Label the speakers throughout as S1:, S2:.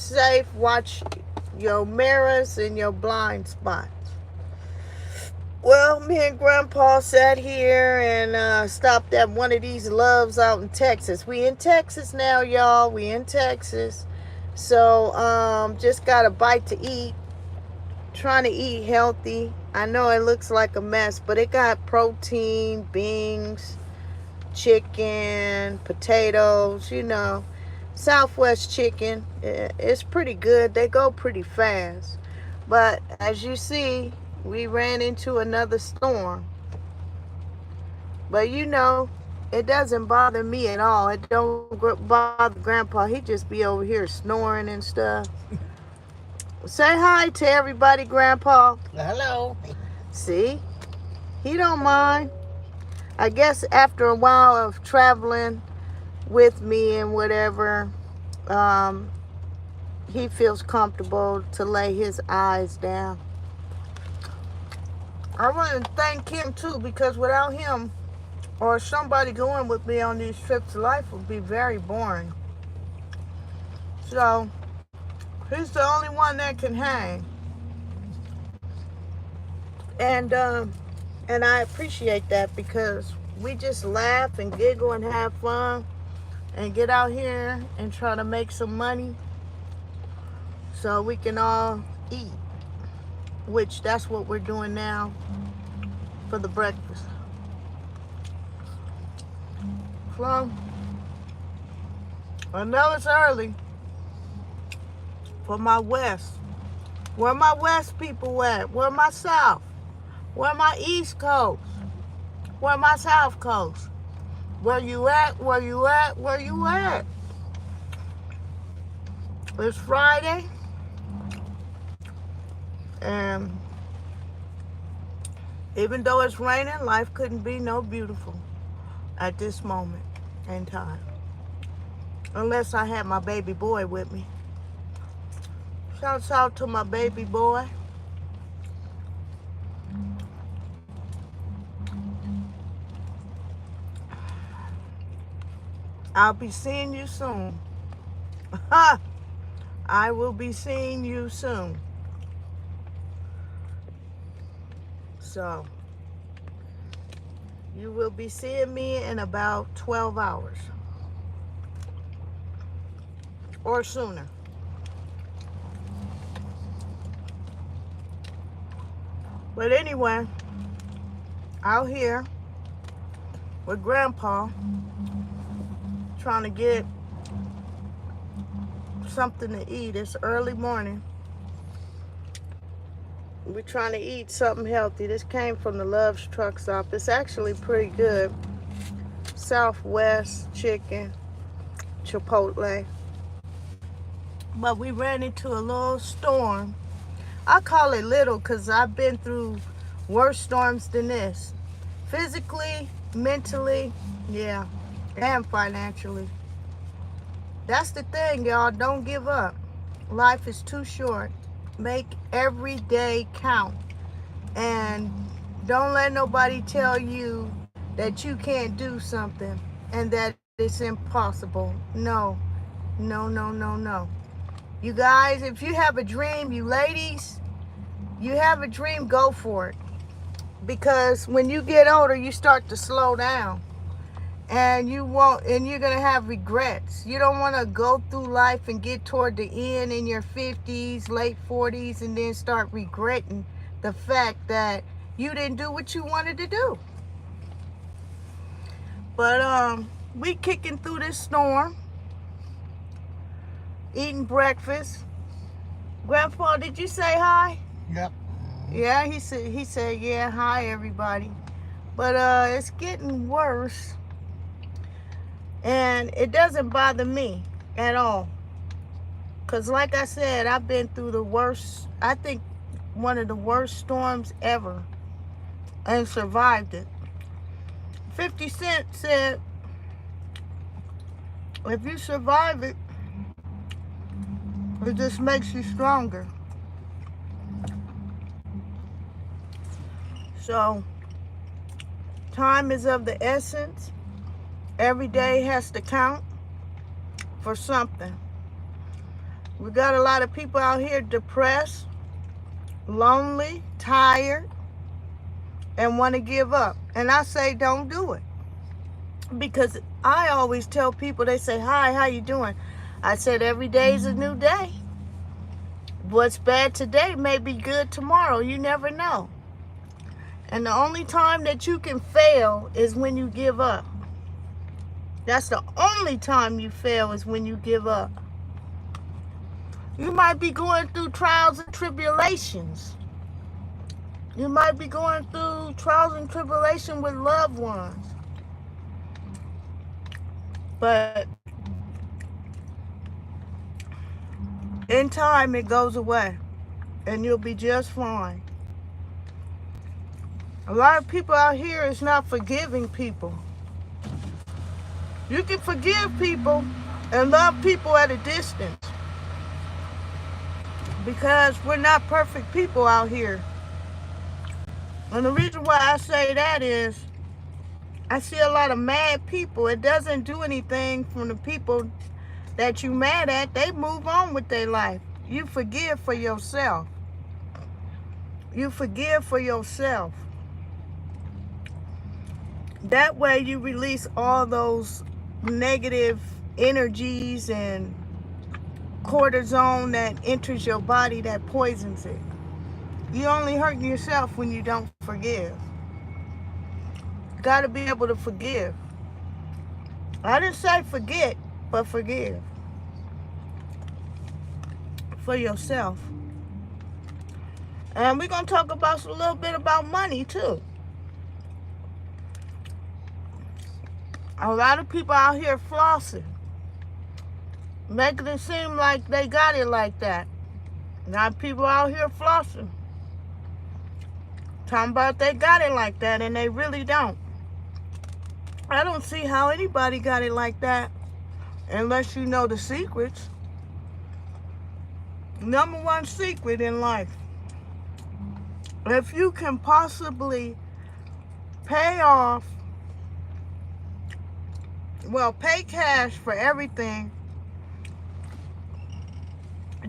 S1: safe. Watch your mirrors and your blind spots. Well, me and Grandpa sat here and stopped at one of these loves out in Texas. We in Texas now, y'all. We in Texas. So, just got a bite to eat. Trying to eat healthy. I know it looks like a mess, but it got protein, beans, chicken, potatoes, Southwest chicken. It's pretty good. They go pretty fast. But as you see, we ran into another storm. But it doesn't bother me at all. It don't bother Grandpa. He just be over here snoring and stuff. Say hi to everybody, Grandpa.
S2: Hello.
S1: See? He don't mind. I guess after a while of traveling with me and whatever, he feels comfortable to lay his eyes down. I want to thank him too, because without him or somebody going with me on these trips, life would be very boring. So he's the only one that can hang, and I appreciate that, because we just laugh and giggle and have fun and get out here and try to make some money so we can all eat, which that's what we're doing now for the breakfast. So I know it's early for my West. Where my West people at? Where my South? Where my East Coast? Where my South Coast? Where you at? Where you at? Where you at? It's Friday. And even though it's raining, life couldn't be no beautiful at this moment in time. Unless I had my baby boy with me. Shouts out to my baby boy. I'll be seeing you soon. I will be seeing you soon. So, you will be seeing me in about 12 hours. Or sooner. But anyway, out here with Grandpa, trying to get something to eat. It's early morning. We're trying to eat something healthy. This came from the Love's Truck Stop. It's actually pretty good. Southwest chicken, Chipotle. But we ran into a little storm. I call it little because I've been through worse storms than this. Physically, mentally, yeah, and financially. That's the thing, y'all. Don't give up. Life is too short. Make every day count. And don't let nobody tell you that you can't do something and that it's impossible. No. No, no, no, no. You guys, if you have a dream, you ladies, you have a dream, go for it. Because when you get older, you start to slow down. And you're gonna have regrets. You don't want to go through life and get toward the end in your 50s, late 40s, and then start regretting the fact that you didn't do what you wanted to do. But we kicking through this storm, eating breakfast. Grandpa, did you say hi?
S2: Yep.
S1: Yeah, he said yeah, hi everybody. But it's getting worse. And it doesn't bother me at all. Because like I said, I've been through the worst, I think one of the worst storms ever. And survived it. 50 Cent said, if you survive it, it just makes you stronger. So, time is of the essence. Every day has to count for something. We got a lot of people out here depressed, lonely, tired, and want to give up. And I say don't do it. Because I always tell people, they say, hi, how you doing? I said every day is a new day. What's bad today may be good tomorrow. You never know. And the only time that you can fail is when you give up. That's the only time you fail, is when you give up. You might be going through trials and tribulations. You might be going through trials and tribulation with loved ones. But in time, it goes away. And you'll be just fine. A lot of people out here is not forgiving people. You can forgive people and love people at a distance. Because we're not perfect people out here. And the reason why I say that is, I see a lot of mad people. It doesn't do anything from the people that you mad at. They move on with their life. You forgive for yourself. You forgive for yourself. That way you release all those negative energies and cortisone that enters your body that poisons it. You only hurt yourself when you don't forgive. You gotta be able to forgive. I didn't say forget, but forgive. For yourself. And we're gonna talk about a little bit about money too. A lot of people out here flossing, making it seem like they got it like that. A lot of people out here flossing, talking about they got it like that, and they really don't. I don't see how anybody got it like that unless you know the secrets. Number one secret in life: if you can possibly pay cash for everything,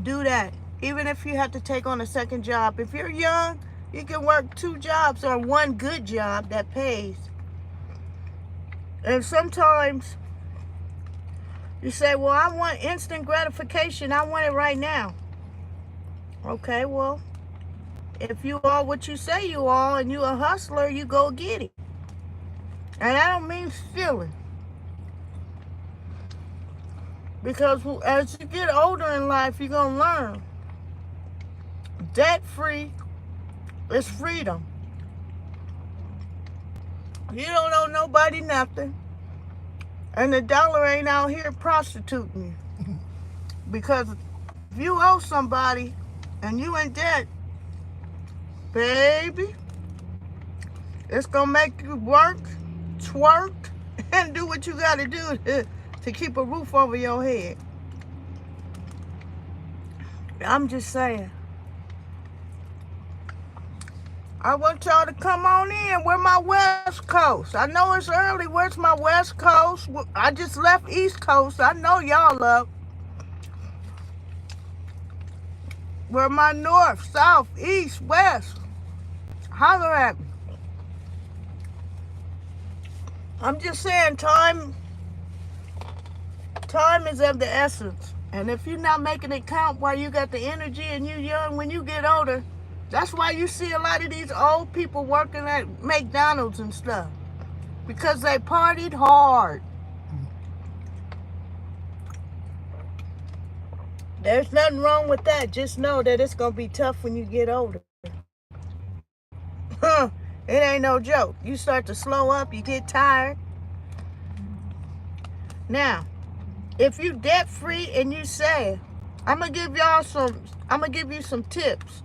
S1: do that. Even if you have to take on a second job. If you're young, you can work 2 jobs or 1 good job that pays. And sometimes you say, well, I want instant gratification. I want it right now. Okay, well, if you are what you say you are and you a hustler, you go get it. And I don't mean stealing. Because as you get older in life, you're going to learn. Debt-free is freedom. You don't owe nobody nothing. And the dollar ain't out here prostituting you. Because if you owe somebody and you in debt, baby, it's going to make you work, twerk, and do what you got to do to keep a roof over your head. I'm just saying. I want y'all to come on in. Where's my West Coast? I know it's early. Where's my West Coast? I just left East Coast. I know y'all up. Where my North, South, East, West? Holler at me. I'm just saying, time is of the essence. And if you're not making it count while you got the energy and you're young, when you get older, that's why you see a lot of these old people working at McDonald's and stuff. Because they partied hard. There's nothing wrong with that. Just know that it's going to be tough when you get older. It ain't no joke. You start to slow up, you get tired. Now, if you debt free and you say, I'm gonna give you some tips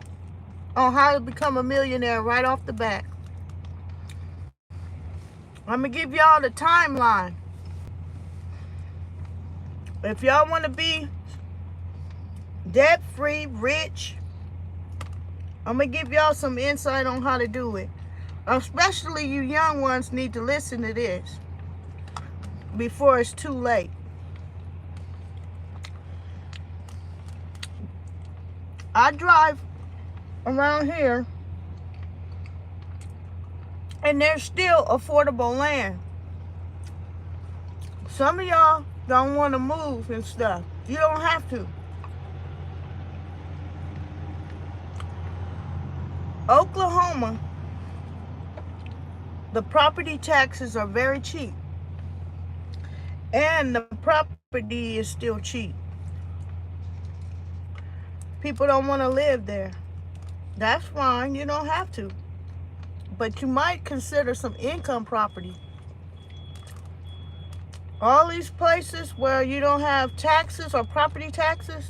S1: on how to become a millionaire right off the bat. I'm gonna give y'all the timeline. If y'all want to be debt free, rich, I'm gonna give y'all some insight on how to do it. Especially you young ones need to listen to this before it's too late. I drive around here and there's still affordable land. Some of y'all don't want to move and stuff. You don't have to. Oklahoma, the property taxes are very cheap. And the property is still cheap. People don't want to live there. That's fine. You don't have to. But you might consider some income property. All these places where you don't have taxes or property taxes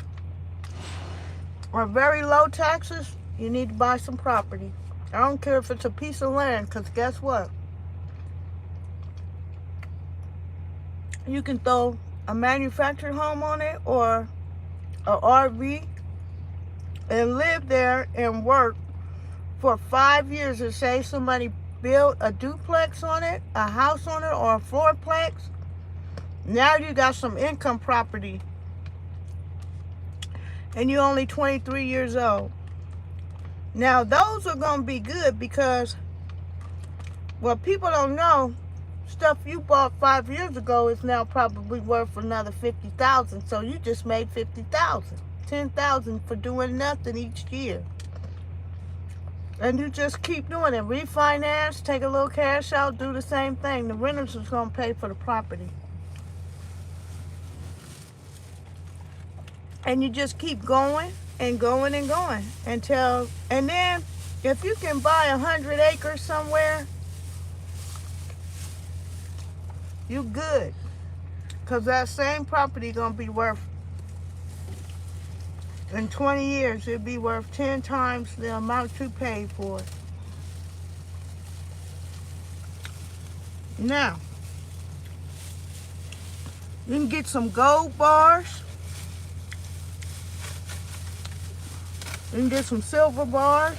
S1: or very low taxes, you need to buy some property. I don't care if it's a piece of land, because guess what? You can throw a manufactured home on it or a RV and live there and work for 5 years, and say somebody built a duplex on it, a house on it, or a floorplex. Now you got some income property and you're only 23 years old. Now those are going to be good because, well, people don't know, stuff you bought 5 years ago is now probably worth another $50,000. So you just made $50,000, $10,000 for doing nothing each year. And you just keep doing it. Refinance, take a little cash out, do the same thing. The renters is going to pay for the property. And you just keep going and going and going until, and then if you can buy 100 acres somewhere, you good. Because that same property going to be worth, in 20 years, it'll be worth 10 times the amount you paid for it. Now, you can get some gold bars. You can get some silver bars.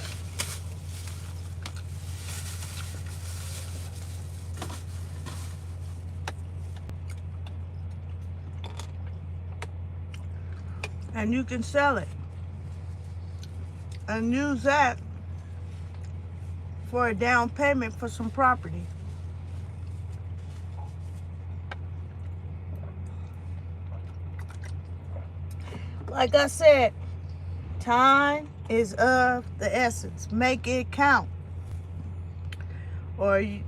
S1: And you can sell it and use that for a down payment for some property. Like I said, time is of the essence. Make it count. Or you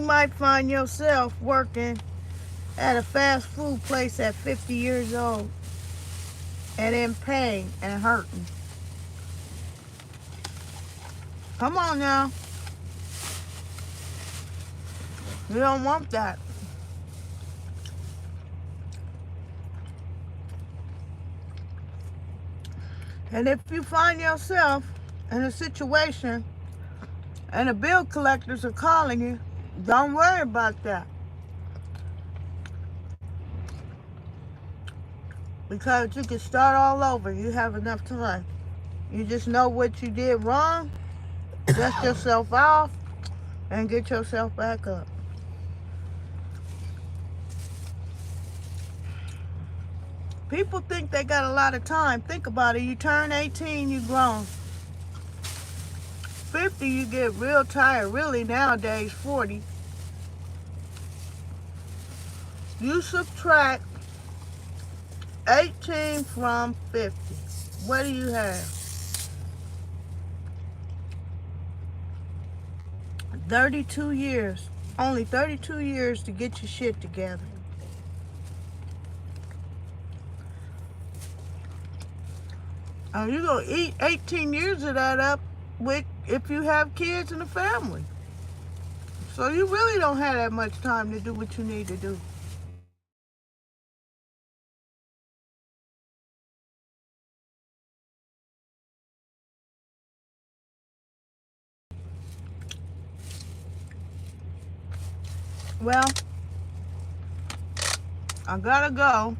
S1: might find yourself working at a fast food place at 50 years old and in pain and hurting. Come on now. You don't want that. And if you find yourself in a situation and the bill collectors are calling you, don't worry about that. Because you can start all over. You have enough time. You just know what you did wrong, dust yourself off, and get yourself back up. People think they got a lot of time. Think about it. You turn 18, you grown. 50, you get real tired. Really, nowadays, 40. You subtract 18 from 50. What do you have? 32 years. Only 32 years to get your shit together. You're going to eat 18 years of that up with if you have kids and a family. So you really don't have that much time to do what you need to do. Well, I gotta go.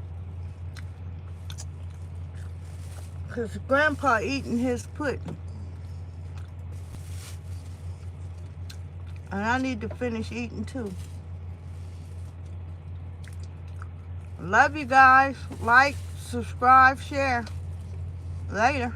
S1: Because Grandpa eating his pudding. And I need to finish eating too. Love you guys. Like, subscribe, share. Later.